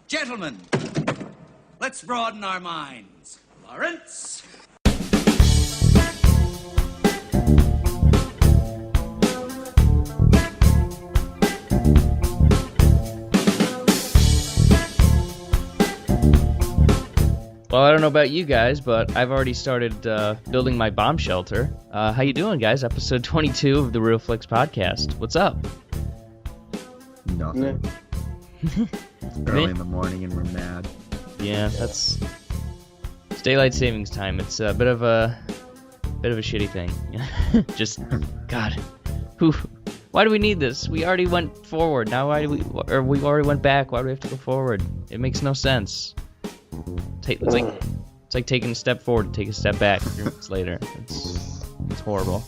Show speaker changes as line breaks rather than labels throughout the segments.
Gentlemen, let's broaden our minds. Lawrence?
Well, I don't know about you guys, but I've already started building my bomb shelter. How you doing, guys? Episode 22 of the Real Flicks podcast. What's up?
Nothing. Early in the morning and we're mad.
Yeah, it's daylight savings time. It's a bit of a shitty thing. Just God, why do we need this? We already went forward. Now we already went back. Why do we have to go forward? It makes no sense. It's like taking a step forward to take a step back 3 minutes later. It's horrible.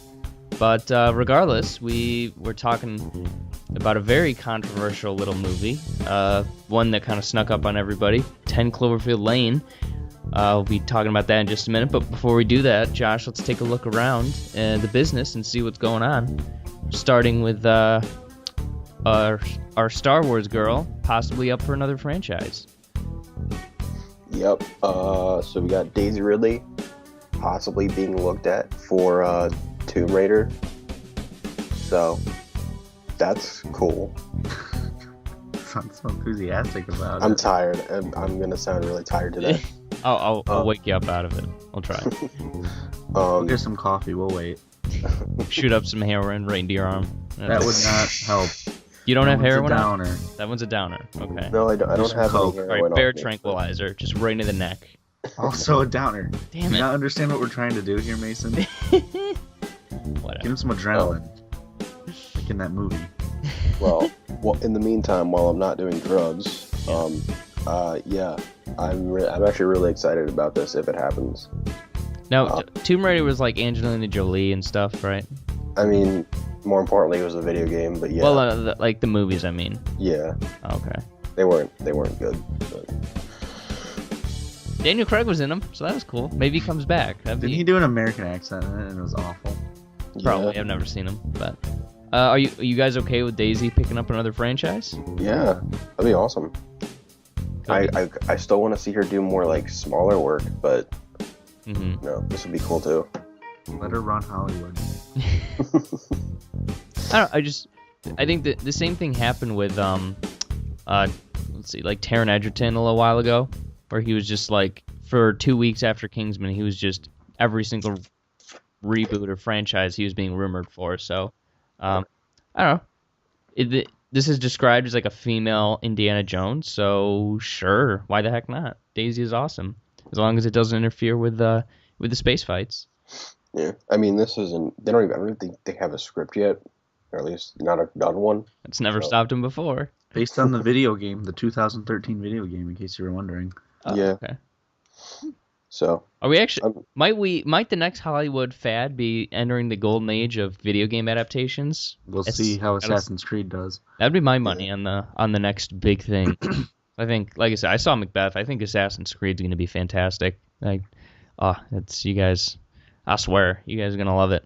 But regardless, we're talking about a very controversial little movie, one that kind of snuck up on everybody, 10 Cloverfield Lane. We'll be talking about that in just a minute, but before we do that, Josh, let's take a look around the business and see what's going on. Starting with our Star Wars girl, possibly up for another franchise.
Yep. So we got Daisy Ridley possibly being looked at for Tomb Raider. So that's cool.
Sounds so enthusiastic about it.
I'm tired. I'm gonna sound really tired today.
I'll wake you up out of it. I'll try.
We'll get some coffee. We'll wait.
Shoot up some heroin right into your arm.
That would not help.
You don't have heroin?
Downer.
That one's a downer. Okay.
No, I don't have any heroin.
All right, bear tranquilizer, just right into the neck.
Also a downer.
Damn
Do
it.
you not understand what we're trying to do here, Mason?
Whatever.
Give him some adrenaline. Like in that movie.
Well, in the meantime, while I'm not doing drugs, yeah, I'm actually really excited about this if it happens.
Now, Tomb Raider was like Angelina Jolie and stuff, right?
I mean, more importantly, it was a video game, but yeah.
Well, like the movies, I mean.
Yeah.
Okay.
They weren't good. But...
Daniel Craig was in them, so that was cool. Maybe he comes back.
Didn't he do an American accent in it and it was awful?
Probably.
Yeah.
I've never seen him, but are you guys okay with Daisy picking up another franchise?
Yeah, that'd be awesome. I still want to see her do more like smaller work, but no, this would be cool too.
Let her run Hollywood.
I think that the same thing happened with let's see, like Taron Egerton a little while ago, where he was just like, for 2 weeks after Kingsman, he was just every single reboot or franchise he was being rumored for. So I don't know. This is described as like a female Indiana Jones, so sure, why the heck not? Daisy is awesome, as long as it doesn't interfere with the space fights.
Yeah, I mean, this isn't. I don't think they have a script yet, or at least not a done one.
It's never stopped him before.
Based on the video game, the 2013 video game, in case you were wondering.
Oh,
yeah.
Okay.
So
Are we actually? Might the next Hollywood fad be entering the golden age of video game adaptations?
We'll see how Assassin's Creed does.
That'd be my money on the next big thing. I think, like I said, I saw Macbeth. I think Assassin's Creed's going to be fantastic. It's you guys. I swear, you guys are gonna love it.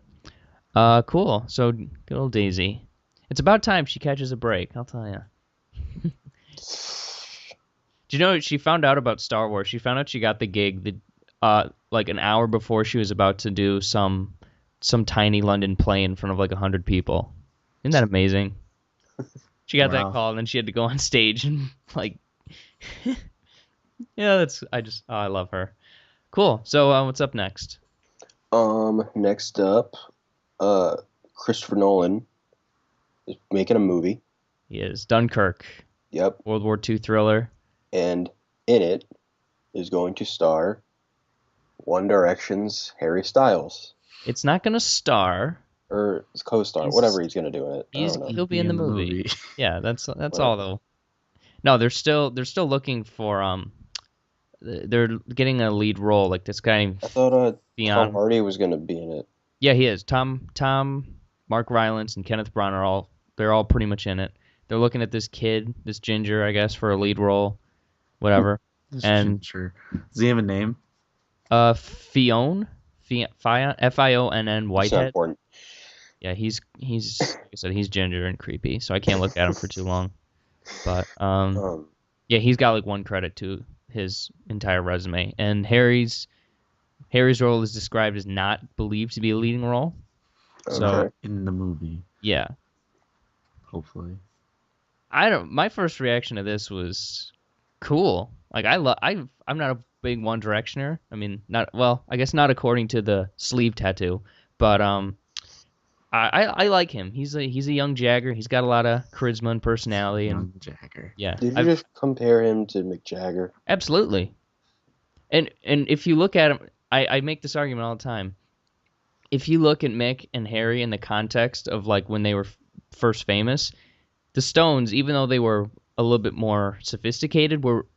Cool. So good old Daisy. It's about time she catches a break. I'll tell you. Do you know she found out about Star Wars? She found out she got the gig like an hour before she was about to do some tiny London play in front of like 100 people. Isn't that amazing? She got that call and then she had to go on stage and like, yeah, I love her. Cool. So what's up next?
Next up, Christopher Nolan is making a movie.
He is. Dunkirk.
Yep.
World War II thriller.
And in it is going to star One Direction's Harry Styles.
It's not going to star.
Or co-star, whatever he's going to do in it.
He'll be in the movie. Yeah, that's all though. No, they're still looking for they're getting a lead role, like this guy.
I thought
Theon.
Tom Hardy was going to be in it.
Yeah, he is. Tom, Mark Rylance, and Kenneth Branagh they're all pretty much in it. They're looking at this kid, this ginger, I guess, for a lead role, whatever.
Sure. Does he have a name?
Fionn, Fionn, Whitehead.
Important.
Yeah, he's like I said, he's ginger and creepy, so I can't look at him for too long. But Yeah, he's got like one credit to his entire resume, and Harry's role is described as not believed to be a leading role. So
Okay.
In the movie,
yeah,
hopefully.
my first reaction to this was cool. Like I'm not a big One Directioner. I mean, I guess not according to the sleeve tattoo, but I like him. He's a young Jagger. He's got a lot of charisma and personality, and
Young Jagger.
yeah,
Did you just compare him to Mick Jagger?
absolutely. And if you look at him, I make this argument all the time. If you look at Mick and Harry in the context of like when they were first famous, the Stones, even though they were a little bit more sophisticated, were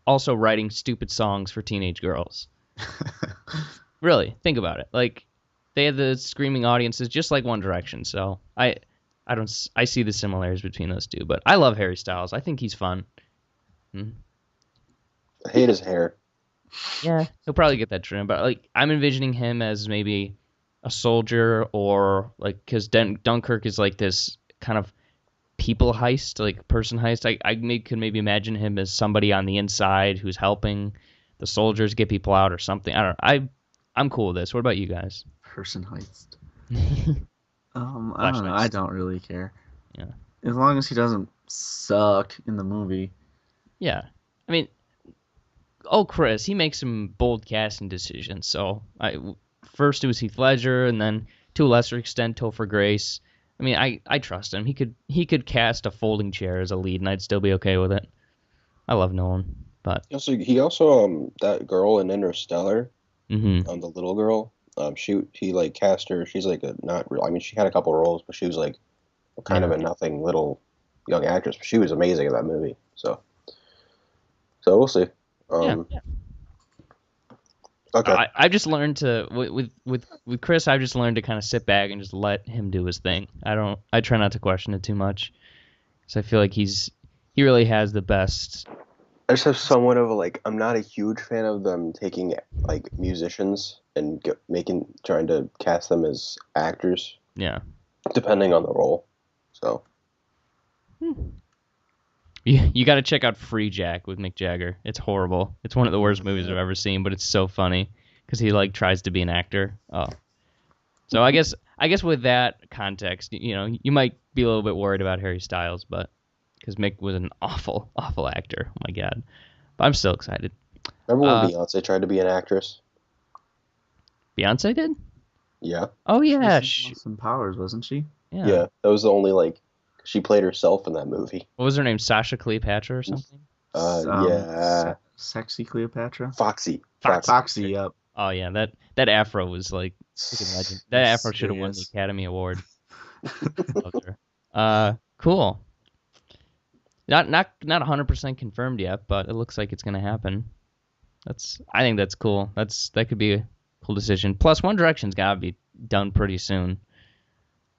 also writing stupid songs for teenage girls. Really, think about it. Like they had the screaming audiences just like One Direction. So I see the similarities between those two. But I love Harry Styles. I think he's fun.
I hate his hair.
Yeah, he'll probably get that trim. But like I'm envisioning him as maybe a soldier or like because Dunkirk is like this kind of people heist, like person heist. Could maybe imagine him as somebody on the inside who's helping the soldiers get people out or something. I don't know. I'm cool with this. What about you guys?
Person heist. I
Flash
don't know.
heist.
I don't really care.
Yeah.
As long as he doesn't suck in the movie.
Yeah. I mean, Chris, he makes some bold casting decisions. So first it was Heath Ledger, and then to a lesser extent Topher Grace. I mean, I trust him. He could cast a folding chair as a lead, and I'd still be okay with it. I love Nolan, but
He also that girl in Interstellar,
mm-hmm.
the little girl, he like cast her. She's like a not real. I mean, she had a couple roles, but she was like kind of a nothing little young actress. But she was amazing in that movie. So we'll see.
Yeah.
Okay.
I've just learned to with Chris. I've just learned to kind of sit back and just let him do his thing. I try not to question it too much, because I feel like he really has the best.
I just have somewhat of a like. I'm not a huge fan of them taking like musicians and trying to cast them as actors.
Yeah.
Depending on the role. So.
You got to check out Free Jack with Mick Jagger. It's horrible. It's one of the worst movies I've ever seen, but it's so funny because he like tries to be an actor. Oh. So I guess with that context, you might be a little bit worried about Harry Styles, but because Mick was an awful, awful actor. Oh my God. But I'm still excited.
Remember when Beyonce tried to be an actress?
Beyonce did?
Yeah.
Oh yeah.
She was in Austin Powers, wasn't she?
Yeah. That was the only like. She played herself in that movie.
What was her name? Sasha Cleopatra or something?
Yeah.
Sexy Cleopatra?
Foxy.
Foxy, yep.
Oh yeah, that afro was like freaking legend. That afro should have won the Academy Award. Loved her. Cool. Not 100% confirmed yet, but it looks like it's gonna happen. I think that's cool. That could be a cool decision. Plus, One Direction's gotta be done pretty soon.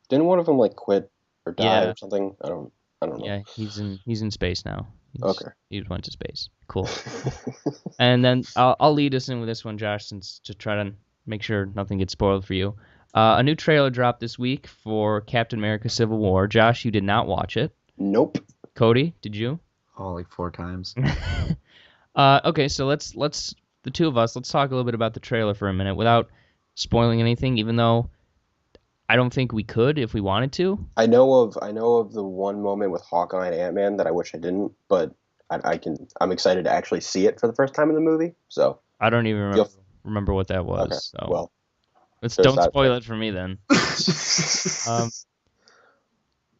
Didn't one of them like quit or die or something? I don't know.
Yeah, he's in space now.
Okay.
He went to space. Cool. And then I'll lead us in with this one, Josh, since to try to make sure nothing gets spoiled for you. A new trailer dropped this week for Captain America: Civil War. Josh, you did not watch it.
Nope.
Cody, did you?
Oh, like 4 times.
Okay, so let's the two of us, let's talk a little bit about the trailer for a minute without spoiling anything, even though I don't think we could if we wanted to.
I know of the one moment with Hawkeye and Ant-Man that I wish I didn't, but I'm excited to actually see it for the first time in the movie. So
I don't even remember what that was.
Okay.
So
Well,
don't spoil it for me then.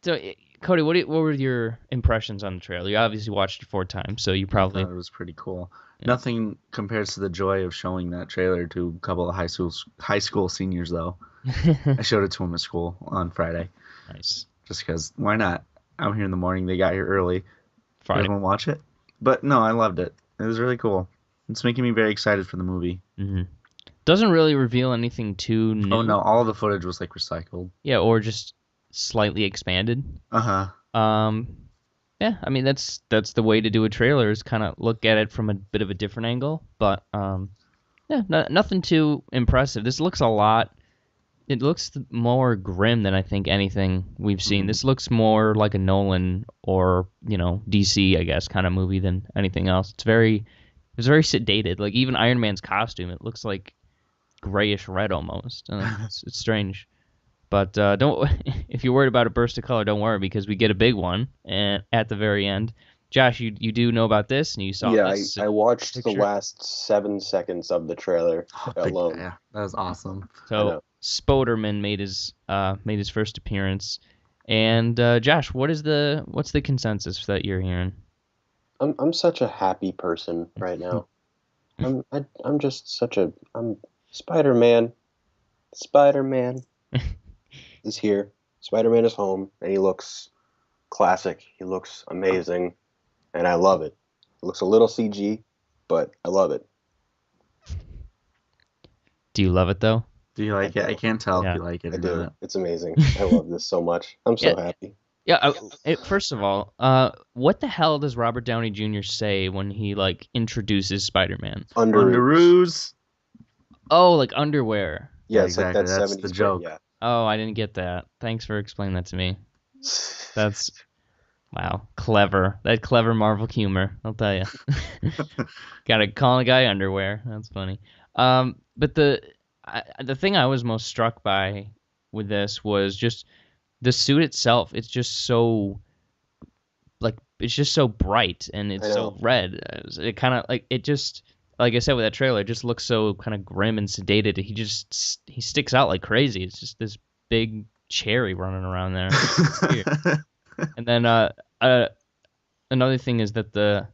So Cody, what were your impressions on the trailer? You obviously watched it 4 times, so you probably.
I thought it was pretty cool. Yeah. Nothing compares to the joy of showing that trailer to a couple of high school seniors, though. I showed it to them at school on Friday.
Nice.
Just because, why not? I'm here in the morning. They got here early.
Friday.
Everyone watch it. But no, I loved it. It was really cool. It's making me very excited for the movie.
Mm-hmm. Doesn't really reveal anything too new.
Oh no, all the footage was like recycled.
Yeah, or just slightly expanded. Yeah, I mean that's the way to do a trailer is kind of look at it from a bit of a different angle. But yeah, nothing too impressive. This looks a lot it looks more grim than I think anything we've seen.
Mhm.
This looks more like a Nolan or, DC, I guess, kind of movie than anything else. It's very sedated. Like even Iron Man's costume, it looks like grayish red almost. It's strange. But don't if you're worried about a burst of color, don't worry because we get a big one and at the very end. Josh, you do know about this, and you saw
Yeah,
this
I watched the
picture?
last 7 seconds of the trailer alone.
Yeah, that was awesome.
I
So
know.
Spoderman made his first appearance, and Josh, what's the consensus that you're hearing?
I'm such a happy person right now. I'm just I'm Spider-Man. Spider-Man is here. Spider-Man is home, and he looks classic. He looks amazing, and I love it. It looks a little CG, but I love it.
Do you love it though?
Do you like it? I can't tell
Yeah.
if you like it
I
or
do.
not.
It's amazing. I love this so much. I'm so
Yeah.
happy.
Yeah. First of all, what the hell does Robert Downey Jr. say when he like introduces Spider-Man?
Underoos.
Oh, like underwear.
Yeah,
Yeah,
it's like
exactly.
that
That's
70s
the
thing,
joke.
Yeah.
Oh, I didn't get that. Thanks for explaining that to me. That's wow, clever. That clever Marvel humor, I'll tell you. Gotta call a guy underwear. That's funny. But the thing I was most struck by with this was just the suit itself. It's just so it's just so bright and it's
I
so
know.
red. It kind of like it just like I said with that trailer, it just looks so kind of grim and sedated. He sticks out like crazy. It's just this big cherry running around there. It's weird. And then another thing is that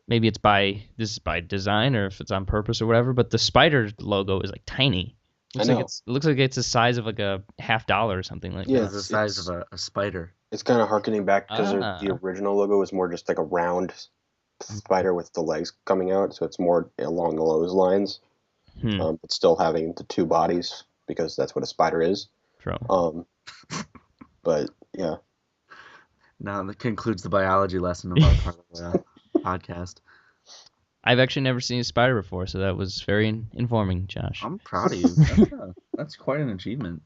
maybe this is by design or if it's on purpose or whatever, but the spider logo is like tiny.
I know.
It looks like it's the size of like a $50 or something like
Yeah,
that.
It's the size of a spider.
It's kind of harkening back because
Ah.
the original logo was more just like a round spider with the legs coming out, so it's more along those lines.
Hmm.
But still having the two bodies because that's what a spider is.
True.
But yeah,
Now that concludes the biology lesson of our part of the podcast.
I've actually never seen a spider before, so that was very informing, Josh.
I'm proud of you. That's quite an achievement.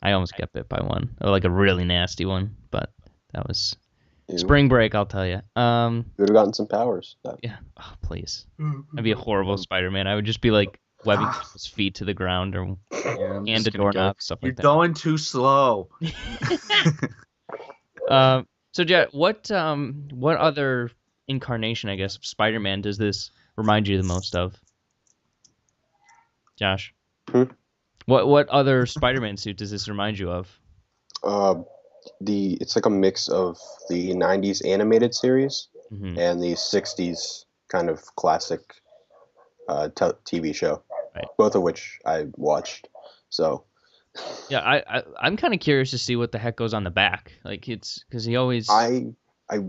I almost got bit by one, or like a really nasty one, but that was
you
spring break, I'll tell you.
would have gotten some powers.
Yeah. Oh, please. I'd be a horrible Spider-Man. I would just be like webbing his feet to the ground or
Yeah, I'm
hand
just
a
gonna
doorknob,
go.
stuff
You're
like that.
going too slow.
So, Jet, what other incarnation, I guess, of Spider-Man does this remind you the most of? Josh?
Hmm?
What other Spider-Man suit does this remind you of?
It's like a mix of the '90s animated series
Mhm.
and the '60s kind of classic TV show,
Right.
both of which I watched. So
Yeah, I'm kind of curious to see what the heck goes on the back. Like it's because he always.
I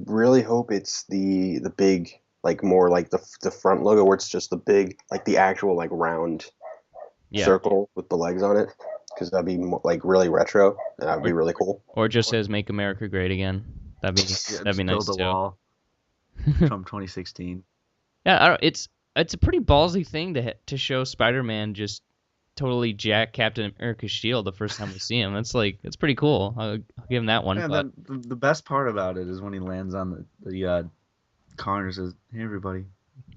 really hope it's the big, like more like the front logo where it's just the big, like the actual like round
Yeah.
circle with the legs on it, because that'd be like really retro and that'd be really cool.
Or it just says "Make America Great Again." That'd be that'd be nice
Build a
too.
wall from 2016.
Yeah, I don't. It's a pretty ballsy thing to show Spider-Man just totally jack Captain America's shield the first time we see him. That's pretty cool. I'll give him that one.
Yeah,
but
the best part about it is when he lands on the car and says, "Hey, everybody."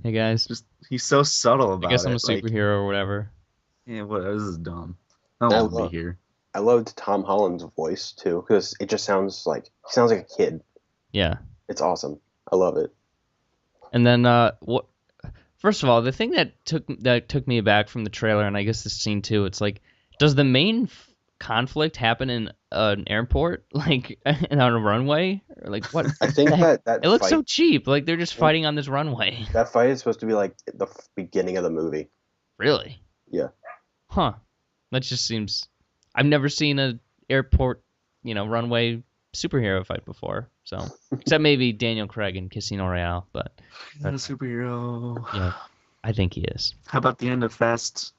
hey guys,
Just he's so subtle about
I guess I'm a
it. Like,
superhero or whatever.
yeah, what? This is dumb. I don't want to be here.
I loved Tom Holland's voice too, because it just sounds like a kid.
Yeah.
It's awesome. I love it.
And then what? First of all, the thing that took me aback from the trailer, and I guess this scene too, it's like, does the main conflict happen in an airport, like on a runway, or like what?
I think that
It looks
fight,
so cheap. Like they're just fighting on this runway.
that fight is supposed to be like the beginning of the movie.
Really?
Yeah.
Huh. That just seems. I've never seen a airport, runway superhero fight before. So except maybe Daniel Craig in Casino Royale, but
He's not a superhero.
yeah, I think he is.
How about the end of Fast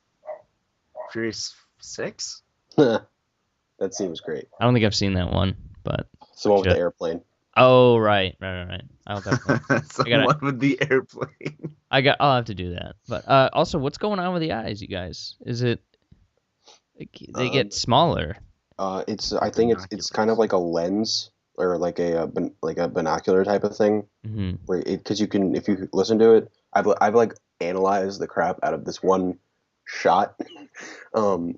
Furious 6?
That seems great.
I don't think I've seen that one, but
It's the one with
Shit.
the airplane.
oh right. I'll definitely.
That's the
gotta-
one with the airplane.
I'll have to do that. But also, what's going on with the eyes, you guys? Is it Like, they get smaller.
I think it's kind of like a lens or like like a binocular type of thing
Hmm.
where because you can if you listen to it, I've like analyzed the crap out of this one shot.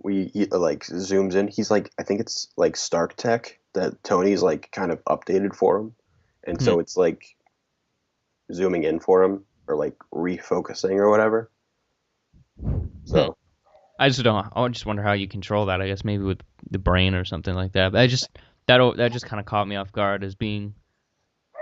We he, like zooms in. He's like I think it's like Stark Tech that Tony's like kind of updated for him, and so it's like zooming in for him or like refocusing or whatever. So
I just wonder how you control that. I guess maybe with the brain or something like that. But that just kind of caught me off guard as being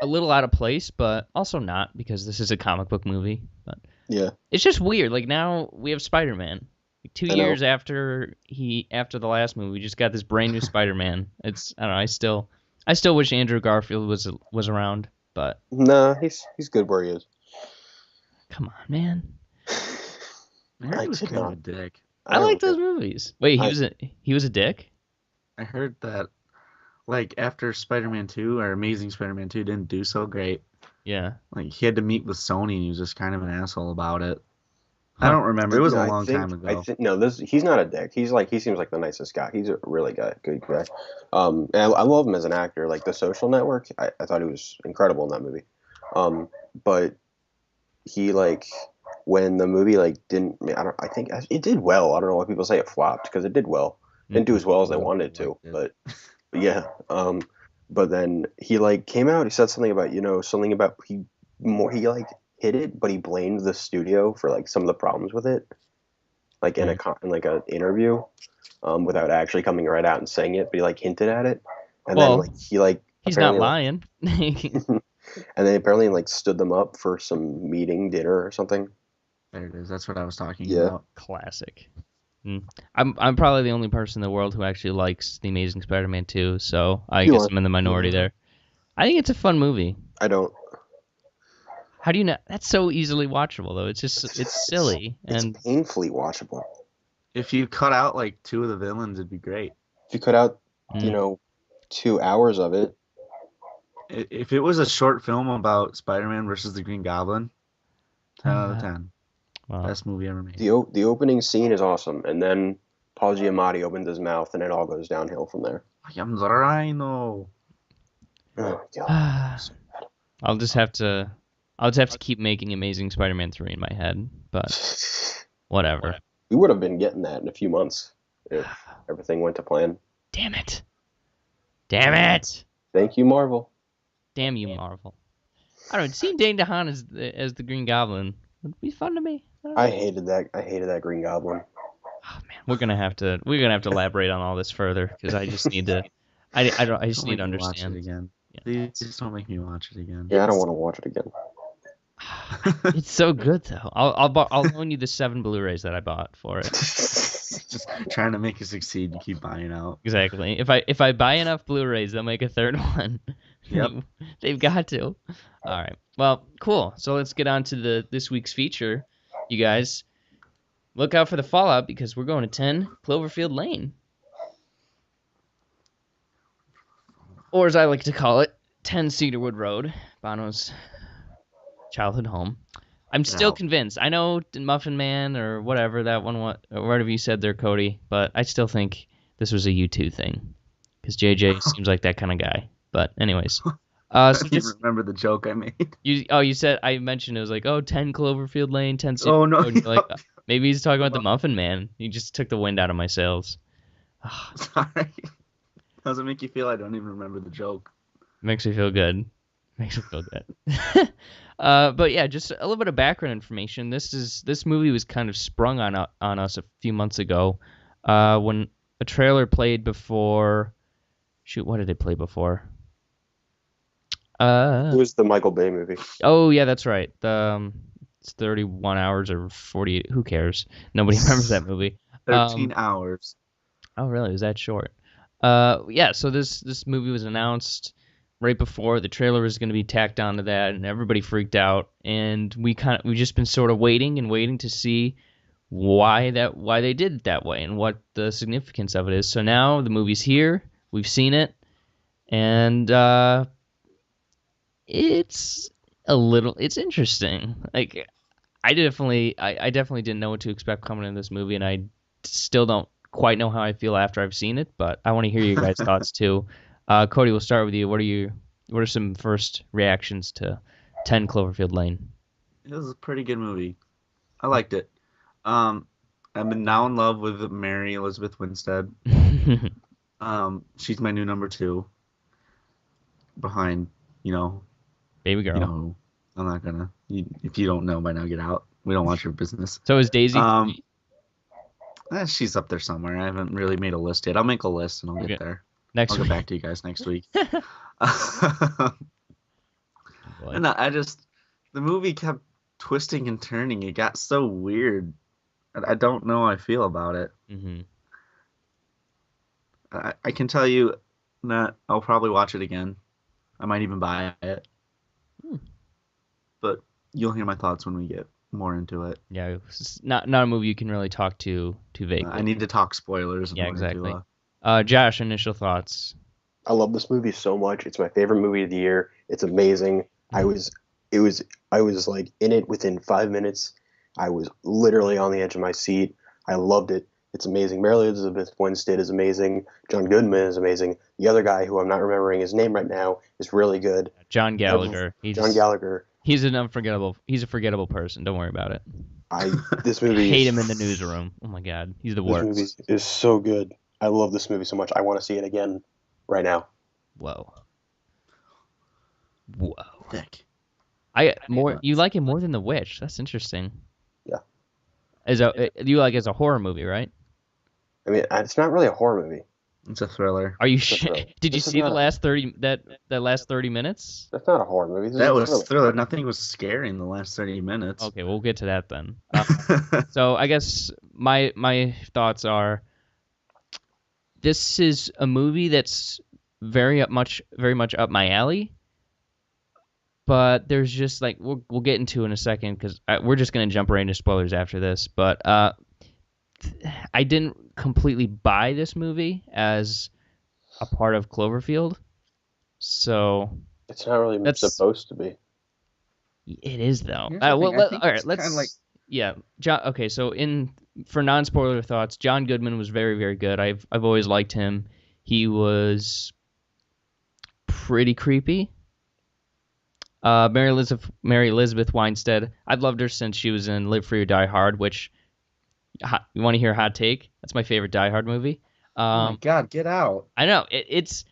a little out of place, but also not because this is a comic book movie. But
yeah,
it's just weird. Like now we have Spider-Man. Like, 2
I know.
years after the last movie, we just got this brand new Spider-Man. I don't know. I still wish Andrew Garfield was around, but
Nah, he's good where he is.
come on, man.
I heard he was
did
kind of
not.
a dick.
I like
don't
those movies. Wait,
I-
he was a dick?
I heard that, like, after Spider-Man 2 or Amazing Spider-Man 2 didn't do so great,
Yeah.
like, he had to meet with Sony and he was just kind of an asshole about it. I
Huh.
don't remember. It was a
I
long
think
time ago.
I think no, this he's not a dick. He seems like the nicest guy. He's a really good guy. And I love him as an actor. Like The Social Network, I thought he was incredible in that movie. But he like when the movie like didn't I think it did well. I don't know why people say it flopped because it did well. It didn't do as well as they wanted it to, but yeah. But then he like came out. He said something about something about he like hit it, but he blamed the studio for like some of the problems with it, like in in like an interview, without actually coming right out and saying it. But he like hinted at it, and
Well,
then like he like
he's not
apparently,
lying.
and then apparently like stood them up for some meeting dinner or something.
There it is. That's what I was talking
Yeah.
about.
Classic. I'm probably the only person in the world who actually likes The Amazing Spider-Man 2, so I
You
guess
are.
I'm in the minority there. I think it's a fun movie.
I don't.
How do you know? That's so easily watchable, though. It's silly.
It's
And
painfully watchable.
If you cut out like two of the villains, it'd be great.
If you cut out,
Mm.
2 hours of it,
If it was a short film about Spider-Man versus the Green Goblin, 10 out of 10.
Well,
Best movie ever made.
the opening scene is awesome, and then Paul Giamatti opens his mouth, and it all goes downhill from there.
I am the Rhino.
Oh God.
I'll just have to keep making Amazing Spider-Man 3 in my head, but whatever.
We would have been getting that in a few months if everything went to plan.
Damn it. Damn it.
Thank you, Marvel.
Damn you, Marvel. I don't know. Seeing Dane DeHaan as the Green Goblin would be fun to me. I don't know.
I hated that Green Goblin.
Oh, man, we're gonna have to elaborate on all this further because I just need to. I just need to
Don't make me watch
understand.
it again.
Yeah.
Please just don't make me watch it again.
Yeah, I don't want to watch it again.
It's so good though. I'll loan you the 7 Blu-rays that I bought for it.
Just trying to make it succeed. You keep buying out.
Exactly. If I buy enough Blu-rays, they'll make a third one.
Yep.
They've got to. All right. Well, cool. So let's get on to this week's feature. You guys, look out for the fallout because we're going to 10 Cloverfield Lane. Or as I like to call it, 10 Cedarwood Road, Bono's childhood home. I'm still convinced. I know Muffin Man or whatever that one, or whatever you said there, Cody, but I still think this was a U2 thing because JJ seems like that kind of guy. But anyways, so
I don't
just
even remember the joke I made.
you said I mentioned it was like 10 Cloverfield Lane, 10 Cedarwood
Oh, no,
Road. And you're like
no.
maybe he's talking about the Muffin Man. You just took the wind out of my sails.
Sorry. Doesn't make you feel I don't even remember the joke.
Makes me feel good. Makes me feel good. But yeah, just a little bit of background information. This movie was kind of sprung on us a few months ago, when a trailer played before. Shoot, what did it play before?
It was the Michael Bay movie.
Oh yeah, that's right. It's 31 hours or 48. Who cares? Nobody remembers that movie.
13 hours.
Oh really? Was that short? Yeah. So this movie was announced right before the trailer was going to be tacked onto that, and everybody freaked out. And we've just been sort of waiting to see why they did it that way and what the significance of it is. So now the movie's here. We've seen it, and it's interesting. Like I definitely didn't know what to expect coming in this movie, and I still don't quite know how I feel after I've seen it, but I want to hear your guys' thoughts too. Cody, we'll start with you. What are some first reactions to 10 Cloverfield Lane?
It was a pretty good movie. I liked it. I'm now in love with Mary Elizabeth Winstead. She's my new number 2, behind,
Baby girl.
who. I'm not gonna. If you don't know by now, get out. We don't want your business.
So is Daisy?
She's up there somewhere. I haven't really made a list yet. I'll make a list and I'll get there.
Next
I'll
week.
get back to you guys next week.
Boy.
And the movie kept twisting and turning. It got so weird. I don't know how I feel about it.
Mm-hmm.
I can tell you that I'll probably watch it again. I might even buy it. But you'll hear my thoughts when we get more into it.
Yeah, it's not a movie you can really talk too vaguely.
I need to talk spoilers.
Yeah, exactly. Josh, initial thoughts.
I love this movie so much. It's my favorite movie of the year. It's amazing. I was like in it within 5 minutes. I was literally on the edge of my seat. I loved it. It's amazing. Mary Elizabeth Winstead is amazing. John Goodman is amazing. The other guy, who I'm not remembering his name right now, is really good.
John Gallagher.
John Gallagher.
He's a forgettable person. Don't worry about it.
This movie.
I hate him in the newsroom. Oh my god, he's the worst.
This movie is so good. I love this movie so much. I want to see it again right now.
Whoa.
Thick.
You like it more than The Witch. That's interesting.
Yeah.
You like it as a horror movie, right?
I mean, it's not really a horror movie.
It's a thriller.
Are you sure? Did you see the last 30 minutes?
That's not a horror movie.
That was thriller. Nothing was scary in the last 30 minutes.
Okay, we'll get to that then. So I guess my thoughts are, this is a movie that's very much up my alley. But there's just like we'll get into in a second because we're just gonna jump right into spoilers after this. But I didn't completely buy this movie as a part of Cloverfield, so
it's not really supposed to be.
It is though.
All right,
let's John. Okay, so for non-spoiler thoughts, John Goodman was very, very good. I've always liked him. He was pretty creepy. Mary Elizabeth Winstead. I've loved her since she was in Live Free or Die Hard, which, you want to hear a hot take? That's my favorite Die Hard movie.
Oh my god, get out!
I know it's.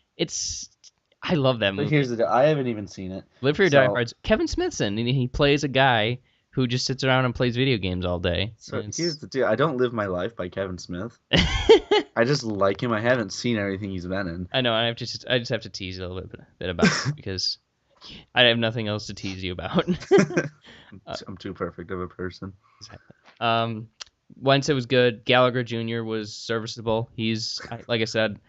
I love that movie.
But here's the deal. I haven't even seen it.
Live Free or Die Hard's Kevin Smithson, and he plays a guy who just sits around and plays video games all day.
So here's the deal. I don't live my life by Kevin Smith. I just like him. I haven't seen everything he's been in.
I know. I just have to tease you a little bit about it because I have nothing else to tease you about.
I'm too perfect of a person.
Exactly. Winstead was good. Gallagher Jr. was serviceable. Like I said,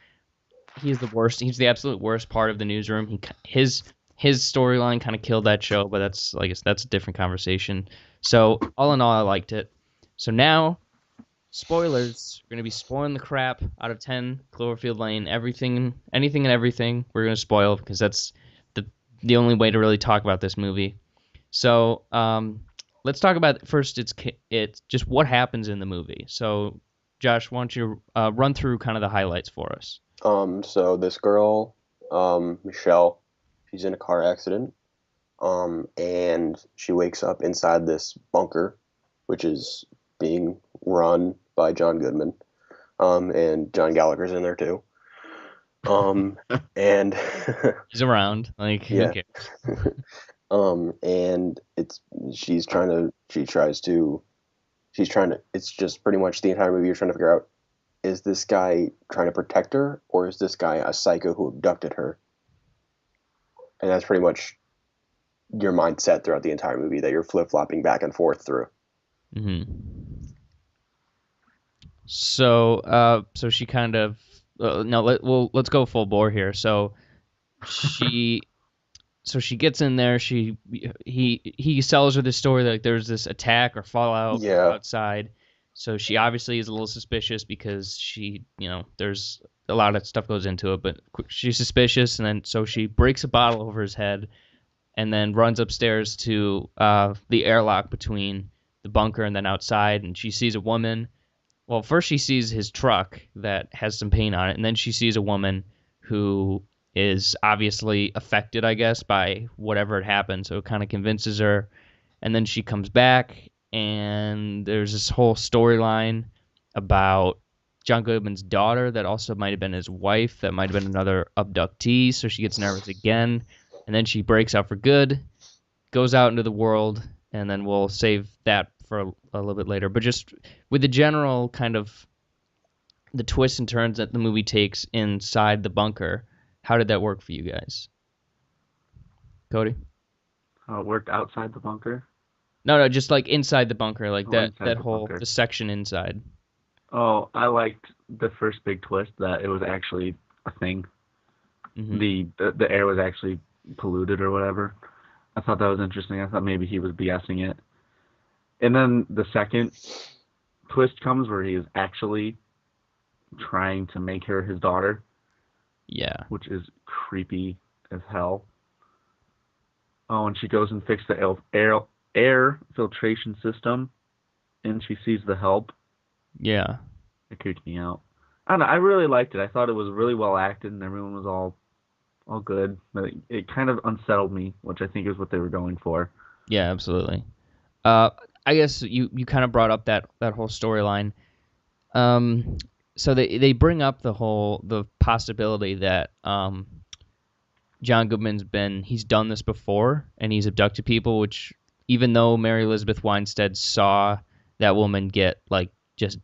he's the worst. He's the absolute worst part of the newsroom. His storyline kind of killed that show, but that's a different conversation. So all in all, I liked it. So now, spoilers. We're gonna be spoiling the crap out of 10 Cloverfield Lane. Anything and everything. We're gonna spoil because that's the only way to really talk about this movie. So let's talk about first. It's just what happens in the movie. So Josh, why don't you run through kind of the highlights for us?
So this girl, Michelle, she's in a car accident, and she wakes up inside this bunker, which is being run by John Goodman, and John Gallagher's in there too. And
he's around, like,
yeah.
Okay.
And it's just pretty much the entire movie you're trying to figure out, is this guy trying to protect her, or is this guy a psycho who abducted her? And that's pretty much your mindset throughout the entire movie that you're flip-flopping back and forth through.
Mm-hmm. So she kind of let's go full bore here. So she gets in there. He sells her this story that there's this attack or fallout outside. So she obviously is a little suspicious because there's a lot of stuff goes into it, but she's suspicious, and then so she breaks a bottle over his head and then runs upstairs to the airlock between the bunker and then outside, and she sees a woman, Well, first she sees his truck that has some paint on it, and then she sees a woman who is obviously affected, I guess, by whatever had happened. So it kind of convinces her, and then she comes back, and there's this whole storyline about John Goodman's daughter that also might have been his wife, that might have been another abductee. So she gets nervous again, and then she breaks out for good, goes out into the world, and then we'll save that for a little bit later. But just with the general kind of the twists and turns that the movie takes inside the bunker, how did that work for you guys? Cody?
How it worked outside the bunker.
No, just like inside the bunker, like that
Inside the
whole
bunker.
the section inside.
Oh, I liked the first big twist that it was actually a thing.
Mm-hmm.
The air was actually polluted or whatever. I thought that was interesting. I thought maybe he was BSing it. And then the second twist comes where he is actually trying to make her his daughter.
Yeah.
Which is creepy as hell. Oh, and she goes and fixes the air filtration system, and she sees the help.
Yeah.
It creeped me out. I don't know. I really liked it. I thought it was really well acted, and everyone was all good. But it kind of unsettled me, which I think is what they were going for.
Yeah, absolutely. I guess you kind of brought up that whole storyline. So they bring up the possibility that John Goodman's he's done this before, and he's abducted people, which even though Mary Elizabeth Winstead saw that woman get like just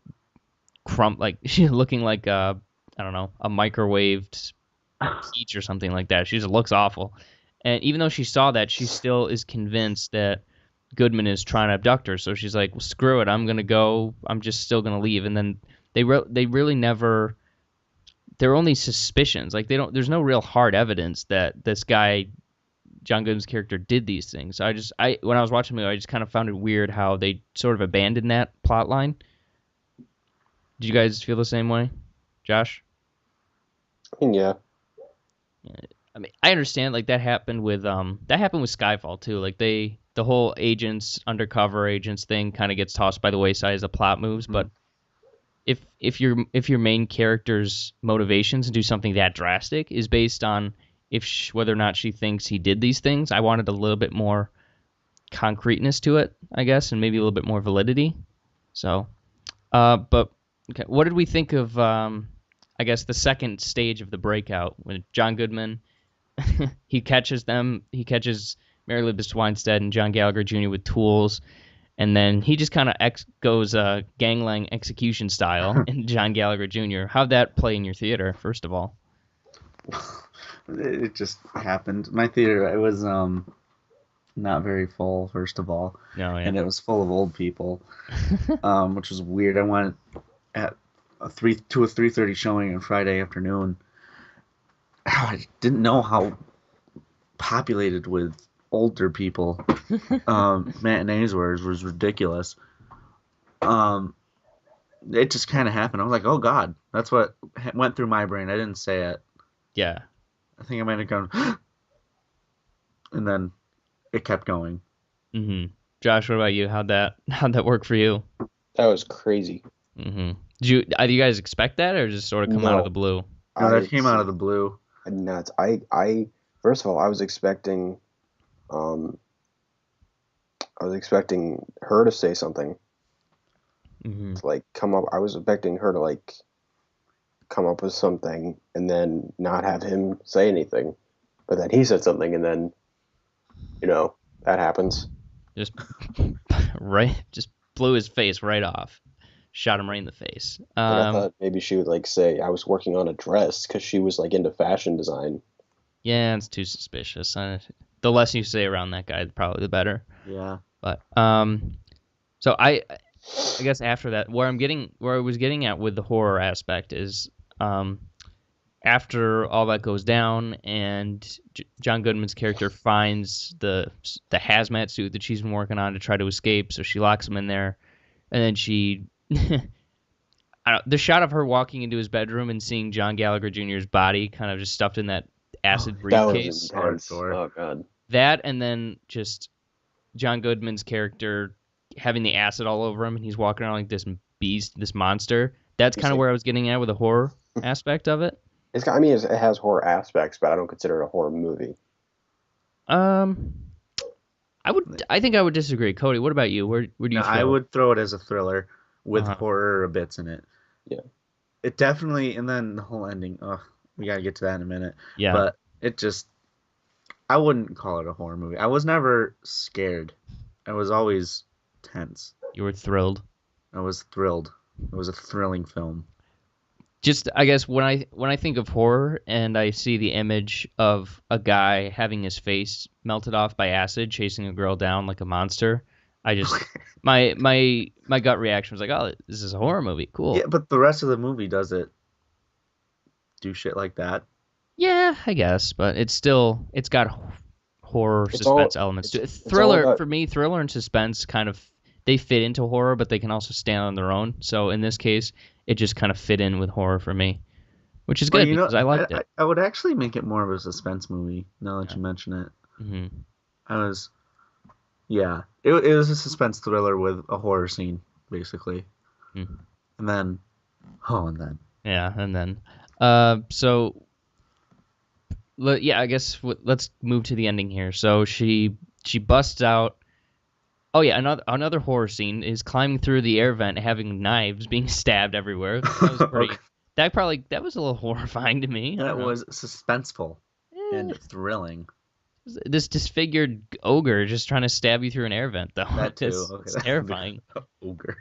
like she's looking like I don't know, a microwaved peach or something like that. She just looks awful. And even though she saw that, she still is convinced that Goodman is trying to abduct her. So she's like, well, screw it, I'm gonna go. I'm just still gonna leave. And then they really never. They're only suspicions. Like there's no real hard evidence that this guy, John Goodman's character, did these things. So when I was watching the movie, I just kind of found it weird how they sort of abandoned that plot line. Did you guys feel the same way, Josh?
Yeah.
I mean, I understand like that happened with Skyfall too. Like the whole undercover agents thing kind of gets tossed by the wayside as the plot moves, but if your main character's motivations to do something that drastic is based on whether or not she thinks he did these things, I wanted a little bit more concreteness to it, I guess, and maybe a little bit more validity. So, but okay, what did we think of? I guess the second stage of the breakout when John Goodman he catches Mary Elizabeth Winstead and John Gallagher Jr. with tools. And then he just kind of goes gangland execution style in John Gallagher Jr. How'd that play in your theater, first of all?
It just happened. My theater, it was not very full, first of all.
No, yeah.
And it was full of old people, which was weird. I went at a 3:30 showing on Friday afternoon. I didn't know how populated with older people matinees was ridiculous. It just kind of happened. I was like, oh God, that's what went through my brain. I didn't say it.
Yeah.
I think I might have gone and then it kept going.
Mm-hmm. Josh, what about you? How'd that work for you?
That was crazy.
Mm-hmm. Did you guys expect that, or just sort of come out of the blue?
No, that came out of the blue.
Nuts. I first of all, I was expecting her to say something.
Mm-hmm.
To like come up. I was expecting her to like come up with something and then not have him say anything, but then he said something and then, that happens.
Just blew his face right off. Shot him right in the face.
I thought maybe she would like say I was working on a dress because she was like into fashion design.
Yeah, it's too suspicious. The less you say around that guy, probably the better.
Yeah.
But so I guess after that, where I was getting at with the horror aspect is after all that goes down and John Goodman's character finds the hazmat suit that she's been working on to try to escape, so she locks him in there, and then she the shot of her walking into his bedroom and seeing John Gallagher Jr.'s body kind of just stuffed in that acid briefcase.
That was intense. Oh God.
That, and then just John Goodman's character having the acid all over him, and he's walking around like this beast, this monster. That's kind of where I was getting at with the horror aspect of it.
I mean, it has horror aspects, but I don't consider it a horror movie.
I think I would disagree. Cody, what about you? Where do you
No,
feel?
I would throw it as a thriller with horror bits in it.
Yeah.
It definitely, and then the whole ending. Oh, we gotta get to that in a minute.
Yeah.
But it just, I wouldn't call it a horror movie. I was never scared. I was always tense.
You were thrilled.
I was thrilled. It was a thrilling film.
Just, I guess, when I think of horror and I see the image of a guy having his face melted off by acid chasing a girl down like a monster, I just my gut reaction was like, oh, this is a horror movie. Cool.
Yeah, but the rest of the movie does do shit like that.
Yeah, I guess, but it's got horror suspense elements to it.
it's all
Thriller
about-
for me, thriller and suspense kind of they fit into horror, but they can also stand on their own. So in this case, it just kind of fit in with horror for me, which is good because I liked it.
I would actually make it more of a suspense movie now that you mention it.
Mm-hmm.
It was a suspense thriller with a horror scene, basically.
Mm.
And then.
Yeah, and then, I guess let's move to the ending here. So she busts out. Oh yeah, another horror scene is climbing through the air vent, having knives being stabbed everywhere. That was pretty. That was a little horrifying to me.
That was suspenseful and thrilling.
This disfigured ogre just trying to stab you through an air vent, though.
That too.
It's terrifying.
Ogre.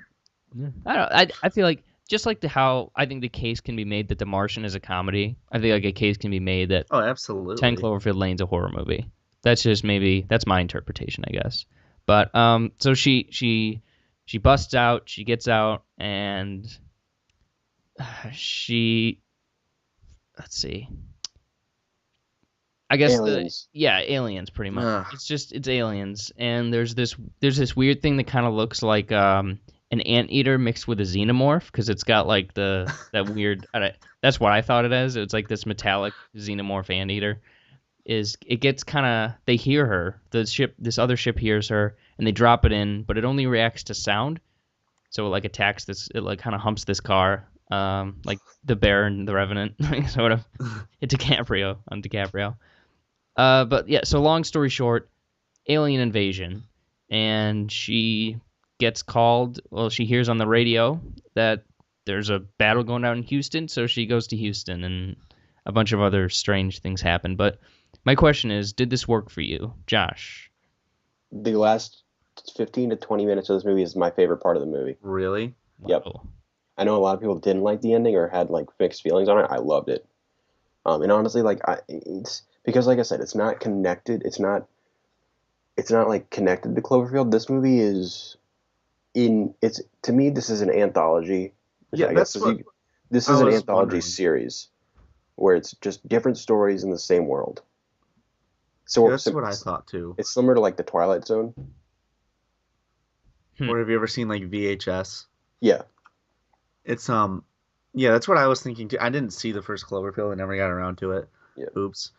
I feel like just like how I think the case can be made that The Martian is a comedy. I think like a case can be made that
absolutely
10 Cloverfield Lane's a horror movie. That's my interpretation, I guess. But so she busts out, she gets out, and let's see. I guess
aliens.
Aliens pretty much. It's aliens, and there's this weird thing that kind of looks like an anteater mixed with a xenomorph because it's got like that weird. That's what I thought it as. It's like this metallic xenomorph anteater. It gets kind of they hear her. This other ship hears her, and they drop it in, but it only reacts to sound. So it like attacks this. It like kind of humps this car, like the bear and the Revenant, sort of. It's DiCaprio on DiCaprio. But yeah, so long story short, alien invasion, and she gets called. Well, she hears on the radio that there's a battle going on in Houston, so she goes to Houston, and a bunch of other strange things happen. But my question is, did this work for you, Josh?
The last 15 to 20 minutes of this movie is my favorite part of the movie.
Really?
Yep. I know a lot of people didn't like the ending or had like mixed feelings on it. I loved it. And honestly, like it's because, like I said, it's not connected. It's not like connected to Cloverfield. This movie is to me, this is an anthology.
Yeah,
this is an anthology series where it's just different stories in the same world. So
that's what I thought too.
It's similar to like the Twilight Zone.
Or have you ever seen like VHS?
Yeah.
It's that's what I was thinking too. I didn't see the first Cloverfield. I never got around to it.
Yeah.
Oops.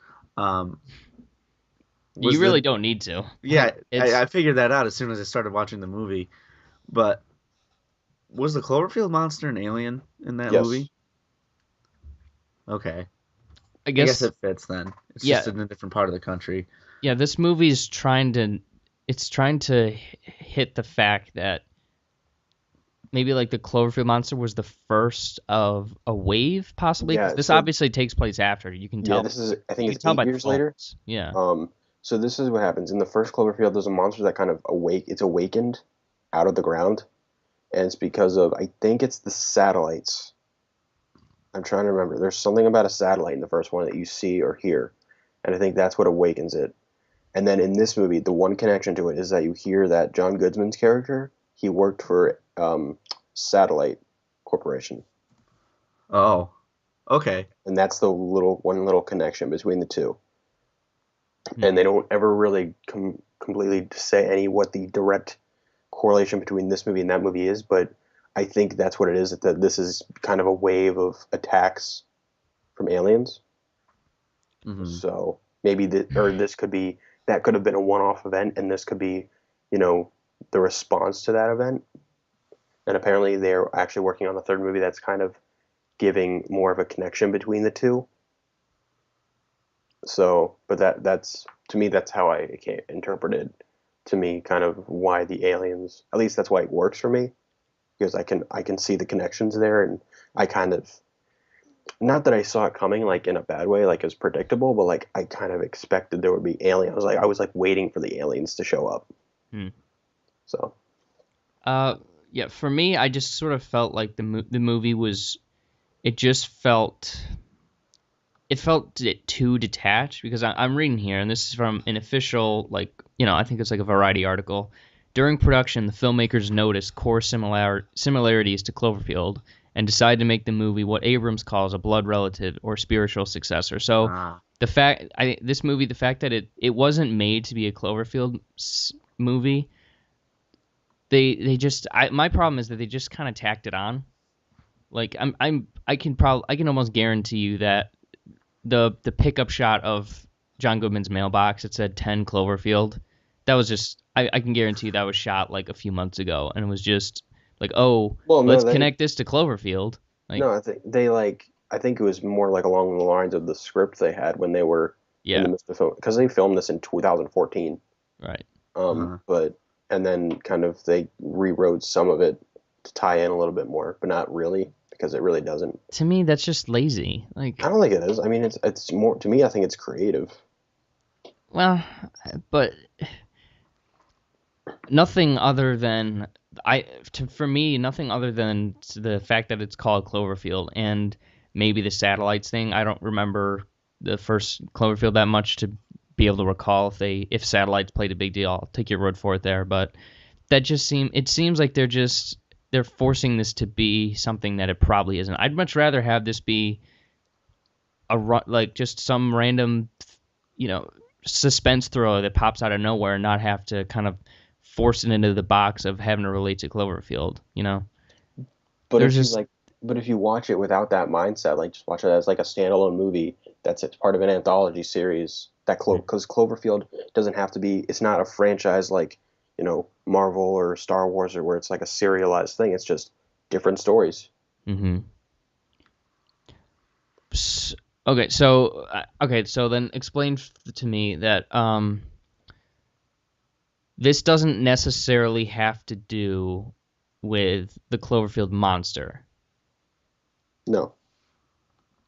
You really don't need to.
Yeah, I figured that out as soon as I started watching the movie. But was the Cloverfield monster an alien in that movie? Okay. I guess it fits then. It's just in a different part of the country.
Yeah, this movie is trying to hit the fact that maybe like the Cloverfield monster was the first of a wave, possibly.
Yeah,
this obviously takes place after. You can tell.
Yeah, I think it's 8 years later.
Yeah.
So this is what happens in the first Cloverfield. There's a monster that kind of it's awakened out of the ground, and it's because of I think it's the satellites. I'm trying to remember. There's something about a satellite in the first one that you see or hear, and I think that's what awakens it. And then in this movie, the one connection to it is that you hear that John Goodman's character, he worked for Satellite Corporation.
Oh, okay.
And that's the one little connection between the two. And they don't ever really completely say what the direct correlation between this movie and that movie is, but I think that's what it is, that this is kind of a wave of attacks from aliens. Mm-hmm. So maybe this could be, that could have been a one-off event, and this could be, the response to that event. and apparently they're actually working on a third movie that's kind of giving more of a connection between the two. So, but that's to me that's how I interpreted to me kind of why the aliens. At least that's why it works for me because I can see the connections there, and I kind of not that I saw it coming like in a bad way, like it was predictable, but like I kind of expected there would be aliens. I was like waiting for the aliens to show up.
Hmm.
So
Yeah, for me, I just sort of felt like the movie was. It just felt. It felt too detached because I'm reading here, and this is from an official, like, I think it's like a Variety article. During production, the filmmakers noticed core similarities to Cloverfield and decided to make the movie what Abrams calls a blood relative or spiritual successor. So the fact, the fact that it wasn't made to be a Cloverfield movie, they just, my problem is that they just kind of tacked it on. Like I can almost guarantee you that the pickup shot of John Goodman's mailbox, it said 10 Cloverfield. That was just I can guarantee that was shot like a few months ago, and it was just like, oh,
well, no,
let's connect this to Cloverfield. Like,
no, I think it was more like along the lines of the script they had when they were in the midst of film because they filmed this in 2014.
Right.
But and then kind of they rewrote some of it to tie in a little bit more, but not really because it really doesn't.
To me, that's just lazy. Like,
I don't think it is. I mean, it's more to me. I think it's creative.
well, but nothing other than for me, nothing other than the fact that it's called Cloverfield and maybe the satellites thing. I don't remember the first Cloverfield that much to be able to recall if satellites played a big deal. I'll take your word for it there, but it seems like they're forcing this to be something that it probably isn't. I'd much rather have this be like just some random, suspense thriller that pops out of nowhere and not have to kind of force it into the box of having to relate to Cloverfield,
But if you watch it without that mindset, like just watch it as like a standalone movie it's part of an anthology series because Cloverfield doesn't have to be. It's not a franchise like Marvel or Star Wars or where it's like a serialized thing. It's just different stories.
Mm-hmm. Okay, so then explain to me that this doesn't necessarily have to do with the Cloverfield monster.
No.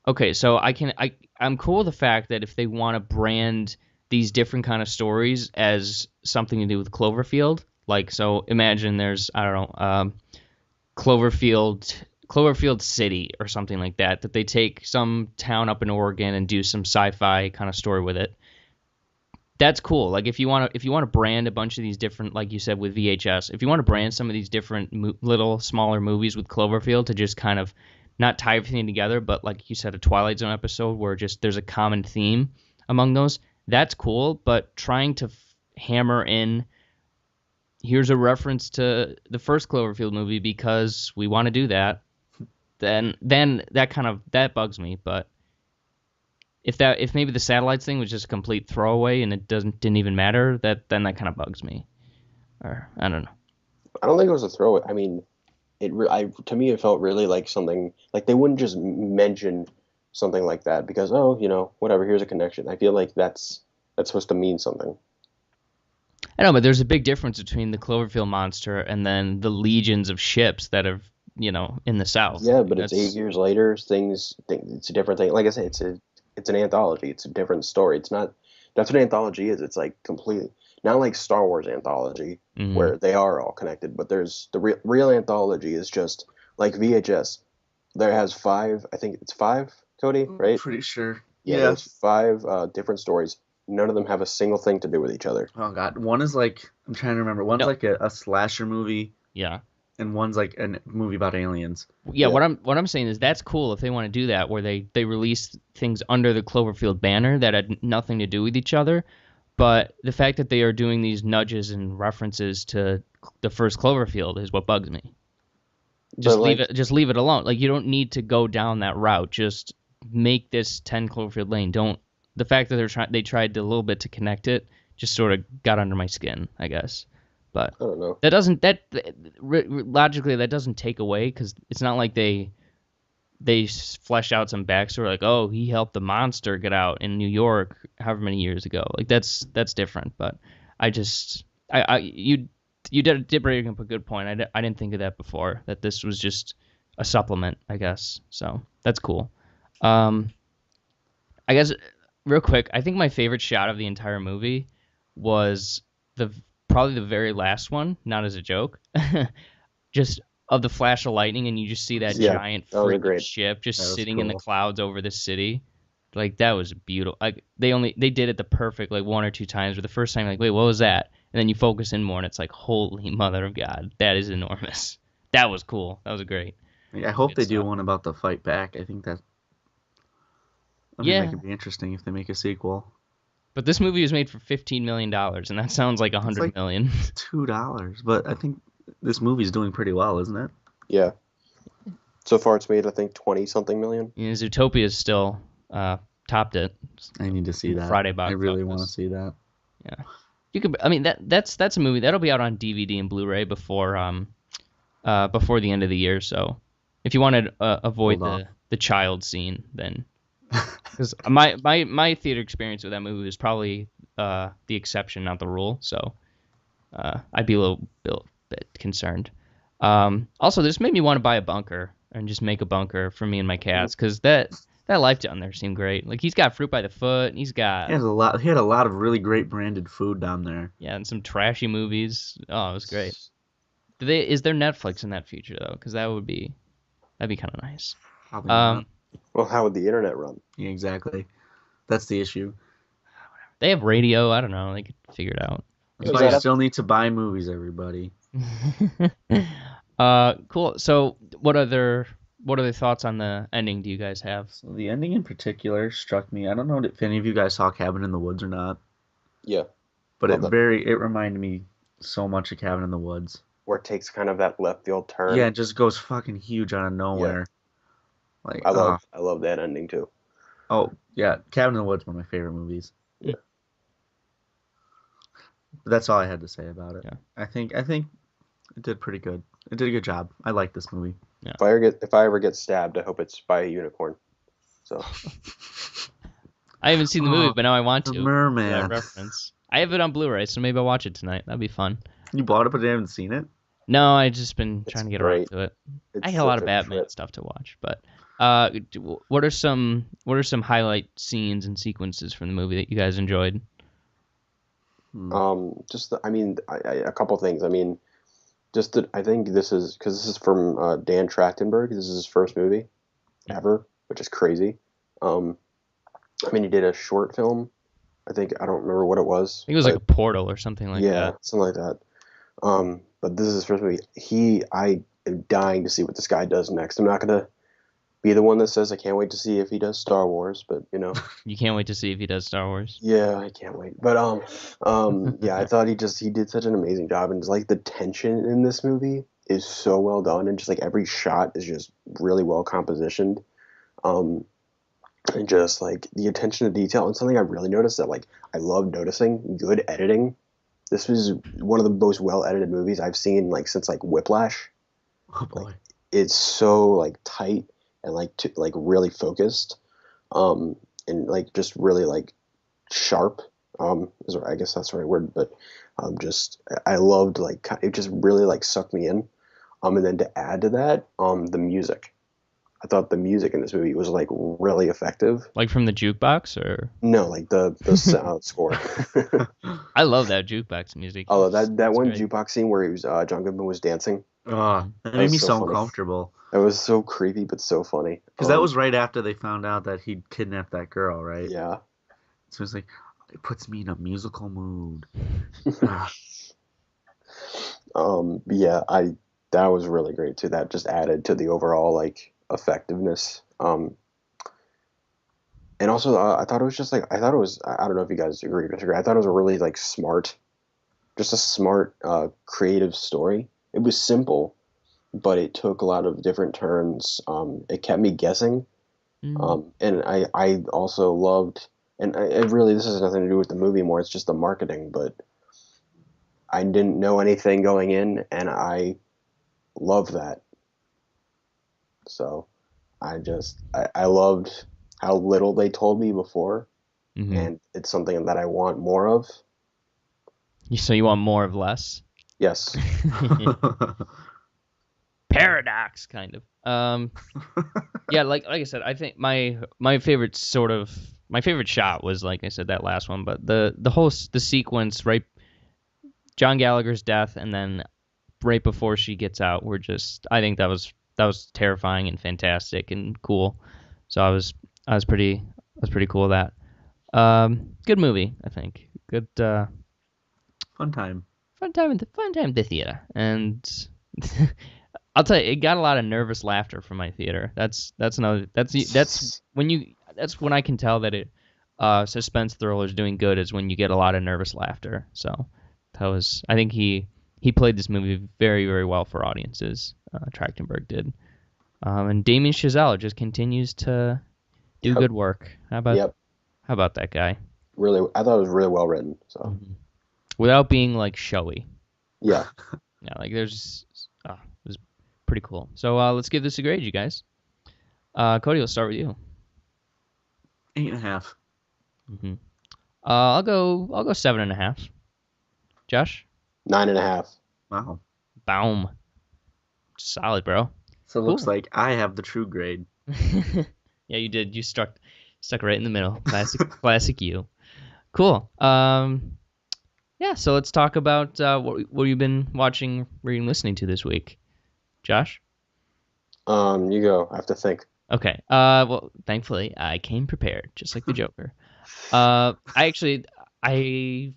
Okay, so I'm cool with the fact that if they want to brand these different kind of stories as something to do with Cloverfield, like, so imagine there's, I don't know, Cloverfield City or something like that they take some town up in Oregon and do some sci-fi kind of story with it. That's cool. Like, if you want to brand a bunch of these different, like you said with VHS, if you want to brand some of these different little smaller movies with Cloverfield to just kind of not tie everything together, but like you said, a Twilight Zone episode where just there's a common theme among those, that's cool. But trying to hammer in, here's a reference to the first Cloverfield movie because we want to do that, then that bugs me. But if maybe the satellites thing was just a complete throwaway and it didn't even matter, then that kind of bugs me. Or I don't know.
I don't think it was a throwaway. I mean, to me it felt really like something like they wouldn't just mention something like that because whatever, here's a connection. I feel like that's supposed to mean something.
I know, but there's a big difference between the Cloverfield monster and then the legions of ships that have in the South.
Yeah, but it's 8 years later. It's a different thing. Like I say, it's an anthology. It's a different story. It's not. That's what an anthology is. It's like completely not like Star Wars anthology where they are all connected. But there's the real anthology is just like VHS. There has 5. I think it's 5. Cody, right?
Pretty sure.
Yeah. There's 5 different stories. None of them have a single thing to do with each other.
Oh God, one is like, I'm trying to remember. One's like a slasher movie.
Yeah.
And one's like a movie about aliens.
Yeah, what I'm saying is that's cool if they want to do that, where they release things under the Cloverfield banner that had nothing to do with each other. But the fact that they are doing these nudges and references to the first Cloverfield is what bugs me. Just leave it alone. Like, you don't need to go down that route. Just make this 10 Cloverfield Lane. The fact that they tried a little bit to connect it just sort of got under my skin, I guess. But
I don't know.
that doesn't logically that doesn't take away because it's not like they flesh out some backstory like, oh, he helped the monster get out in New York however many years ago. Like that's different. But I just you did bring up a good point. I didn't think of that before. That this was just a supplement, I guess. So that's cool. I guess real quick, I think my favorite shot of the entire movie was the probably the very last one. Not as a joke, just of the flash of lightning, and you just see that
Yeah,
giant
that was a
freaking
great.
ship just
That was
sitting in the
cool.
clouds over the city. Like that was beautiful. Like they did it the perfect like one or two times. But the first time, like, wait, what was that? And then you focus in more, and it's like, holy mother of God, that is enormous. That was cool. That was great.
I hope
Good
they do
stuff.
one about the fight back. I think that. I mean, that
Yeah,
could be interesting if they make a sequel.
but this movie was made for $15 million, and that sounds like
It's
$100
like
million.
$2, but I think this movie's doing pretty well, isn't it?
Yeah. So far, it's made I think 20-something million.
You know, Zootopia's still topped it.
I need to see that.
Friday
I
box
really want to
office.
see that.
Yeah, you could. I mean, that's a movie that'll be out on DVD and Blu-ray before the end of the year. So if you want to avoid
Hold off.
the child scene, then because my theater experience with that movie was probably the exception, not the rule. So I'd be a little bit concerned. Also, this made me want to buy a bunker and just make a bunker for me and my cats because that life down there seemed great. Like he's got fruit by the foot, and he's got
He had a lot of really great branded food down there.
yeah, and some trashy movies. Oh, it was great. Is there Netflix in that future though? Because that'd be kind of nice.
Probably not.
Well, how would the internet run?
Yeah, exactly. That's the issue.
They have radio. I don't know. They could figure it out.
That's
Is
why
that
you
up-
still need to buy movies, everybody.
Cool. So, what other thoughts on the ending do you guys have?
So the ending in particular struck me. I don't know if any of you guys saw Cabin in the Woods or not,
Yeah.
but
Love that.
it reminded me so much of Cabin in the Woods.
Where it takes kind of that left field turn.
Yeah, it just goes fucking huge out of nowhere. Like
I love that ending too.
oh yeah, Cabin in the Woods, one of my favorite movies.
Yeah.
But that's all I had to say about it.
Yeah.
I think it did pretty good. It did a good job. I like this movie.
If I ever get stabbed, I hope it's by a unicorn. So
I haven't seen the movie, but now I want
The
to. For
Merman.
that reference. I have it on Blu-ray, so maybe I'll watch it tonight. That'd be fun.
You bought it, but you haven't seen it.
No, I just been
It's
trying to get
great.
around to it.
it's
I got a lot
such
of Batman
trip.
stuff to watch, but what are some highlight scenes and sequences from the movie that you guys enjoyed?
A couple things. I mean, just that I think this is from Dan Trachtenberg. This is his first movie ever, which is crazy. I mean, he did a short film. I don't remember what it was.
I think it was like a Portal or something like
yeah,
that.
something like that. But this is his first movie. I am dying to see what this guy does next. I'm not gonna be the one that says I can't wait to see if he does Star Wars, but you know,
You can't wait to see if he does Star Wars.
yeah, I can't wait. But yeah, I thought he did such an amazing job, and just like the tension in this movie is so well done, and just like every shot is just really well compositioned. And just like the attention to detail, and something I really noticed that like I love noticing good editing. This was one of the most well edited movies I've seen like since like Whiplash.
Oh boy.
It's so like tight and like really focused, and like just really like sharp. I guess that's the right word, but just I loved like it just really like sucked me in. And then to add to that, the music. I thought the music in this movie was like really effective.
Like from the jukebox, or
No, like the score.
I love that jukebox music.
Although that
It's
one
great.
jukebox scene where he was John Goodman was dancing,
That
That
made
was
me
so
so
funny.
uncomfortable.
that was so creepy but so funny.
Because that was right after they found out that he'd kidnapped that girl, right?
yeah.
So it's like, it puts me in a musical mood.
Yeah, that was really great too. That just added to the overall like effectiveness. And also I thought it was just like I don't know if you guys agree or disagree. I thought it was a really like smart, just a smart, creative story. It was simple, but it took a lot of different turns. It kept me guessing. And I also loved, and I really this has nothing to do with the movie more. It's just the marketing, but I didn't know anything going in, and I love that. So I loved how little they told me before,
Mm-hmm.
and it's something that I want more of.
So you want more of less?
Yes.
Paradox, kind of. Yeah, like I said, I think my favorite shot was, like I said, that last one, but the whole the sequence, right, John Gallagher's death, and then right before she gets out, were just, I think that was terrifying and fantastic and cool. So I was pretty cool with that. Good movie, I think. Good
Fun time.
fun time at the theater, and I'll tell you, it got a lot of nervous laughter from my theater. That's when I can tell that it suspense thriller is doing good, is when you get a lot of nervous laughter. So I think he played this movie very, very well for audiences. Trachtenberg did, and Damien Chazelle just continues to do
Yep.
good work.
Yep.
How about that guy?
Really, I thought it was really well written. So
Mhm. Without being like showy.
yeah.
Yeah, like it was pretty cool. So let's give this a grade, you guys. Cody, let's start with you.
8.5.
Hmm. I'll go 7.5. Josh,
9.5.
Wow.
boom, solid, bro.
So it looks
Cool.
like I have the true grade.
Yeah, you did. You stuck right in the middle. Classic you. Cool. Yeah. So let's talk about what you've been watching, reading, listening to this week. Josh.
You go. I have to think.
Okay. Well, thankfully I came prepared, just like the Joker. I actually, I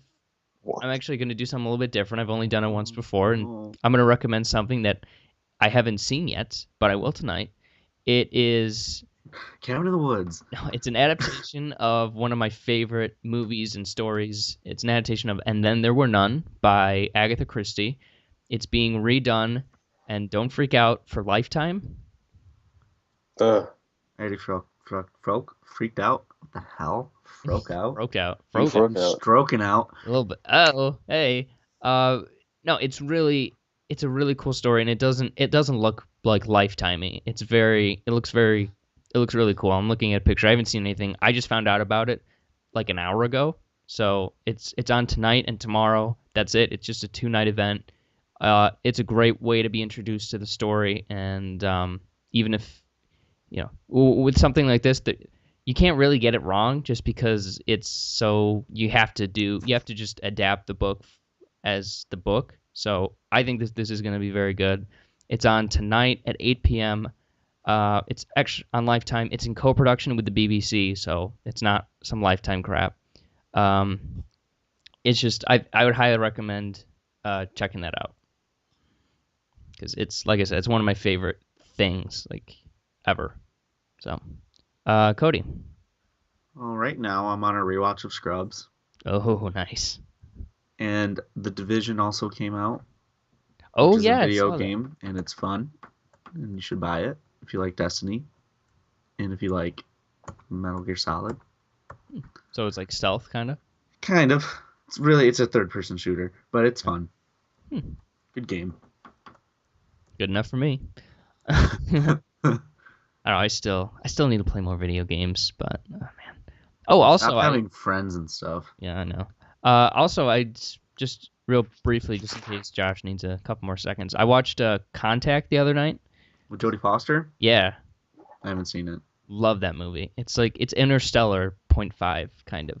What?
I'm actually going to do something a little bit different. I've only done it once before, and
Oh.
I'm going to recommend something that I haven't seen yet, but I will tonight. It is
Cabin in the Woods.
no, it's an adaptation of one of my favorite movies and stories. It's an adaptation of And Then There Were None by Agatha Christie. It's being redone, and don't freak out, for Lifetime.
Ugh.
Eddie freaked out. What the hell? Froke out.
Broke out.
You
Froke out.
broke out.
Stroking out.
A little bit. Oh, hey. No, it's a really cool story, and it doesn't look like Lifetimey. It looks really cool. I'm looking at a picture. I haven't seen anything. I just found out about it like an hour ago. So it's on tonight and tomorrow. That's it. It's just a 2-night event. It's a great way to be introduced to the story, and even if with something like this, that you can't really get it wrong, just because you have to just adapt the book as the book. So I think this is going to be very good. It's on tonight at 8 p.m. It's extra on Lifetime. It's in co-production with the BBC, so it's not some Lifetime crap. It's just I would highly recommend checking that out, because it's, like I said, it's one of my favorite things, like, ever. So, Cody.
Well, right now I'm on a rewatch of Scrubs,
Oh, nice.
and The Division also came out,
Oh,
which is
yeah,
a
I
video
saw that.
game, and it's fun, and you should buy it if you like Destiny, and if you like Metal Gear Solid.
So it's like stealth, kind of.
Kind of. It's a third-person shooter, but it's fun.
Hmm.
Good game.
Good enough for me. I don't know. I still need to play more video games, but oh man. Oh, also
Stop having friends and stuff.
yeah, I know. Also, just real briefly, just in case Josh needs a couple more seconds. I watched Contact the other night.
With Jodie Foster?
Yeah,
I haven't seen it.
love that movie. It's Interstellar .5 kind of.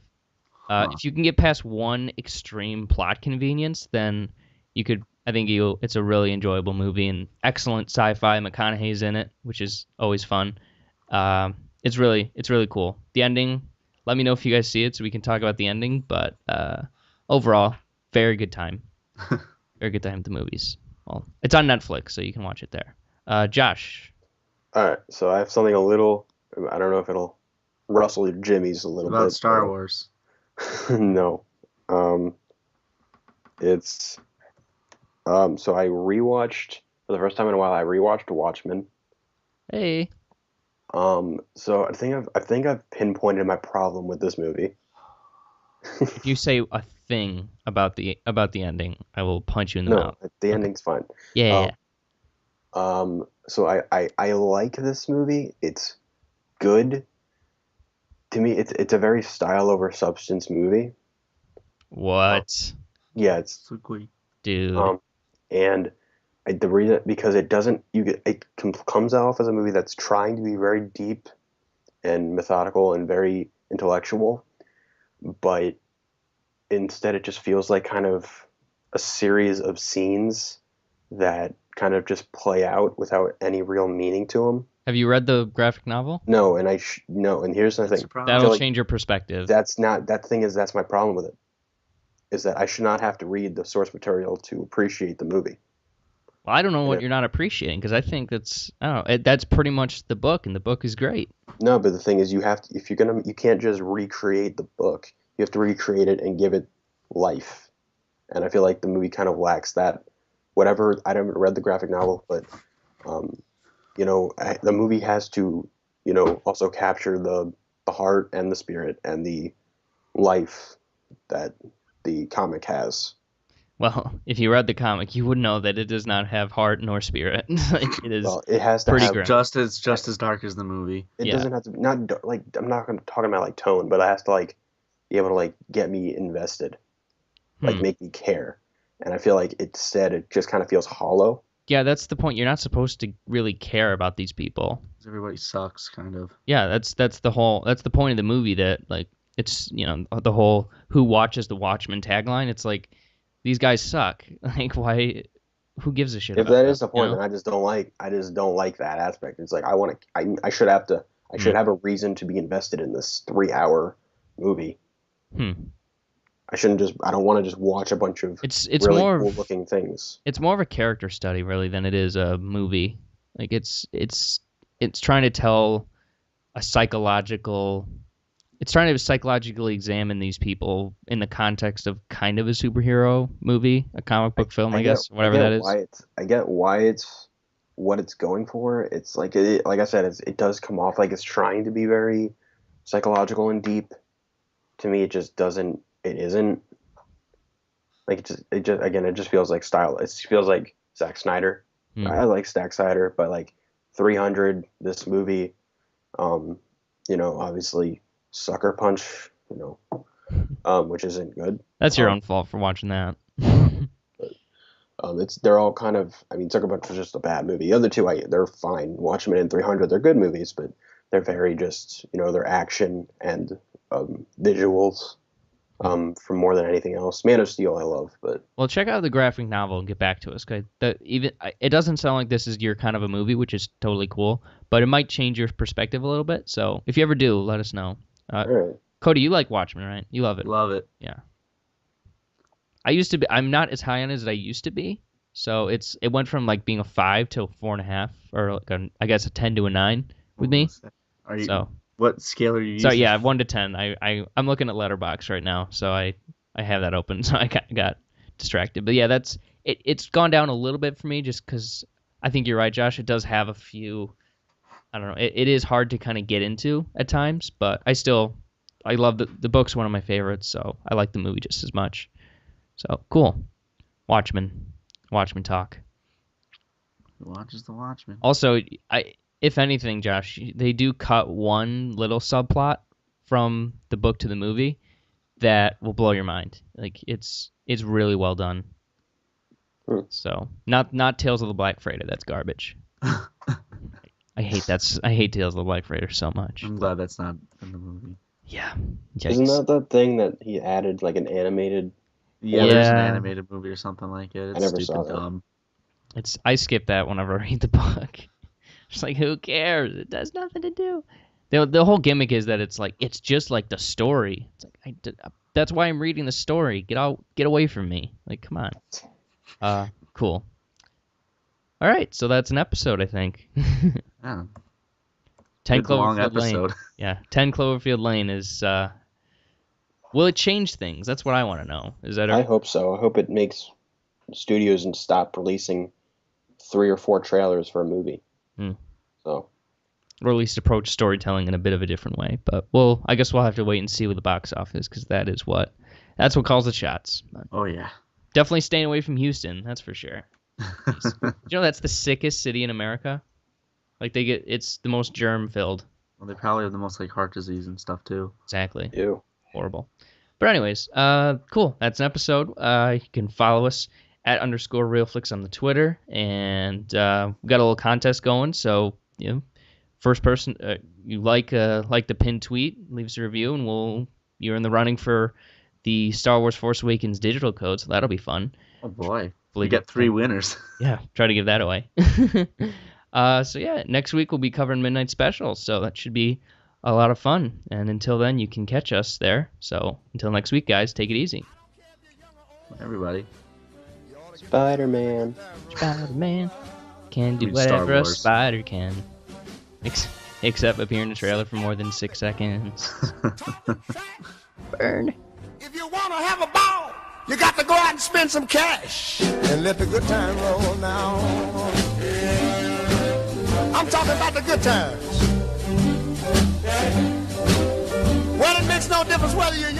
Huh.
If you can get past one extreme plot convenience, then you could. I think it's a really enjoyable movie, and excellent sci-fi. McConaughey's in it, which is always fun. It's really cool. The ending. Let me know if you guys see it, so we can talk about the ending. But overall, very good time. Very good time at the movies. Well, it's on Netflix, so you can watch it there. Josh.
All right. So I have something a little. I don't know if it'll rustle your jimmies a little
About
bit.
Star Wars.
No. It's. So I rewatched for the first time in a while. I rewatched Watchmen.
Hey.
So I think I've pinpointed my problem with this movie.
If you say a thing about the ending, I will punch you in the
No,
mouth.
the
Okay.
ending's fine.
Yeah.
So I like this movie. It's good. To me, it's a very style over substance movie.
What,
Yeah, it's
Sugoi.
dude?
and the reason because it doesn't comes off as a movie that's trying to be very deep and methodical and very intellectual, but instead it just feels like kind of a series of scenes that kind of just play out without any real meaning to them.
Have you read the graphic novel?
No, and no, and here's the
That's
thing.
the problem.
I
That'll
feel like
change your perspective.
that's not that thing is that's my problem with it. Is that I should not have to read the source material to appreciate the movie.
Well, I don't know what
Yeah.
you're not appreciating, because I think that's, I don't know, that's pretty much the book, and the book is great.
No, but the thing is, you have to if you're gonna you can't just recreate the book. You have to recreate it and give it life. And I feel like the movie kind of lacks that. Whatever, I haven't read the graphic novel, but um, the movie has to, also capture the heart and the spirit and the life that the comic has.
Well, if you read the comic, you would know that it does not have heart nor spirit. Like, it is
Well, it has to
pretty
have.
grim.
Just as dark as the movie.
It
Yeah.
doesn't have to not like I'm not going to talk about like tone, but it has to like be able to like get me invested, like make me care. And I feel like instead it just kind of feels hollow.
Yeah, that's the point. You're not supposed to really care about these people.
'Cause everybody sucks, kind of.
Yeah, that's the point of the movie, that like it's, the whole "who watches the Watchmen" tagline. It's like, these guys suck. Like, why? Who gives a shit
If
about
that
them,
is the point, then I just don't like that aspect. It's like I should have a reason to be invested in this 3 hour movie. I don't want to just watch a bunch of
It's
really
more
cool looking things.
It's more of a character study, really, than it is a movie. Like, it's trying to tell a psychological. It's trying to psychologically examine these people in the context of kind of a superhero movie, a comic book film, I guess, whatever that is.
I get why it's what it's going for. It's like like I said, it does come off like it's trying to be very psychological and deep. To me, it just doesn't. It isn't. Like it just feels like style. It feels like Zack Snyder. I like Zack Snyder, but like 300, this movie, obviously Sucker Punch, which isn't good.
That's your own fault for watching that.
They're all kind of. I mean, Sucker Punch was just a bad movie. The other two, they're fine. Watchmen and 300, they're good movies, but they're very just, their action and visuals. For more than anything else, Man of Steel I love, but
Well, check out the graphic novel and get back to us. Okay, it doesn't sound like this is your kind of a movie, which is totally cool, but it might change your perspective a little bit. So if you ever do, let us know.
all right.
Cody, you like Watchmen, right? You love it.
Love it.
Yeah. I used to be. I'm not as high on it as I used to be. So it went from like being a 5 to a 4.5, or like I guess a 10 to a 9 with me.
Are you?
So
What scale are you using?
so yeah, 1 to 10. I'm looking at Letterboxd right now, so I have that open, so I got distracted. But yeah, it's gone down a little bit for me, just because I think you're right, Josh. It does have a few. I don't know. It is hard to kind of get into at times, but I love the book's one of my favorites, so I like the movie just as much. So cool. Watchmen talk.
Who watches The Watchmen?
Also, if anything, Josh, they do cut one little subplot from the book to the movie that will blow your mind. Like, it's really well done. So not Tales of the Black Freighter. That's garbage. I hate Tales of the Black Freighter so much.
I'm glad that's not in the movie.
Yeah.
Isn't
Yikes.
that thing that he added like an animated?
Yeah, there's an
Yeah.
animated movie or something like it. It's
I never
stupid
saw that.
dumb.
I skip that whenever I read the book. Just like, who cares? It has nothing to do. The whole gimmick is that it's like, it's just like the story. It's like, that's why I'm reading the story. Get away from me. Like, come on. Cool. All right, so that's an episode, I think.
Yeah.
10
Good long
Cloverfield Lane.
episode.
Yeah, 10 Cloverfield Lane is. Will it change things? That's what I want to know. Is that?
I hope so. I hope it makes studios and stop releasing 3 or 4 trailers for a movie. So
or at least approach storytelling in a bit of a different way. But I guess we'll have to wait and see with the box office, because that's what calls the shots. But
Oh yeah.
definitely staying away from Houston, that's for sure. That's the sickest city in America. Like it's the most germ filled.
Well, they probably have the most like heart disease and stuff too.
Exactly.
Ew.
Horrible. But anyways, cool. That's an episode. You can follow us at _RealFlix on the Twitter, and we got a little contest going. So first person you like the pinned tweet, leave us a review, and you're in the running for the Star Wars Force Awakens digital code. So that'll be fun.
Oh boy, we get 3 winners.
Yeah, try to give that away. So yeah, next week we'll be covering Midnight Special. So that should be a lot of fun. And until then, you can catch us there. So until next week, guys, take it easy.
Everybody.
Spider-Man.
Spider-Man can do
Star
whatever a
Wars.
spider can. Except appear in the trailer for more than 6 seconds. Burn.
If you want to have a ball, you got to go out and spend some cash and let the good time roll now. I'm talking about the good times. Well, it makes no difference whether you're young